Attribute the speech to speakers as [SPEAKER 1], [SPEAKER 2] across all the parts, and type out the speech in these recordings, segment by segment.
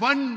[SPEAKER 1] $1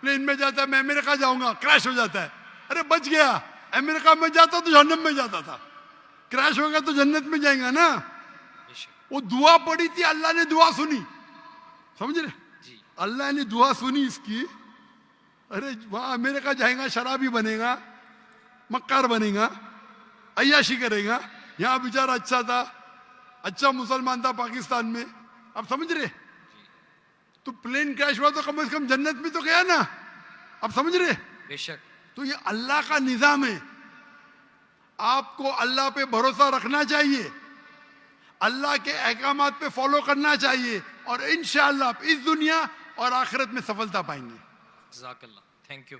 [SPEAKER 1] plane में जाता है मैं अमेरिका जाऊंगा, क्रैश हो जाता है, अरे बच गया, अमेरिका में जाता तो जहन्नम में जाता था, क्रैश होगा तो जन्नत में जाएगा ना।
[SPEAKER 2] बेशक
[SPEAKER 1] वो दुआ पड़ी थी, अल्लाह ने दुआ सुनी, समझ रहे,
[SPEAKER 2] जी।
[SPEAKER 1] अल्लाह ने दुआ सुनी इसकी, अरे वहां अमेरिका जाएगा शराबी बनेगा, मक्कार बनेगा, अय्याशी करेगा, यहाँ बेचारा अच्छा था, अच्छा मुसलमान था पाकिस्तान में, आप समझ रहे, तो प्लेन क्रैश हुआ तो कम से कम जन्नत में तो गया ना, आप समझ रहे।
[SPEAKER 2] बेशक
[SPEAKER 1] तो ये अल्लाह का निजाम है, आपको अल्लाह पे भरोसा रखना चाहिए, अल्लाह के अहकामात पे फॉलो करना चाहिए, और इंशाअल्लाह आप इस दुनिया और आखिरत में सफलता पाएंगे।
[SPEAKER 2] जज़ाकल्लाह, थैंक यू।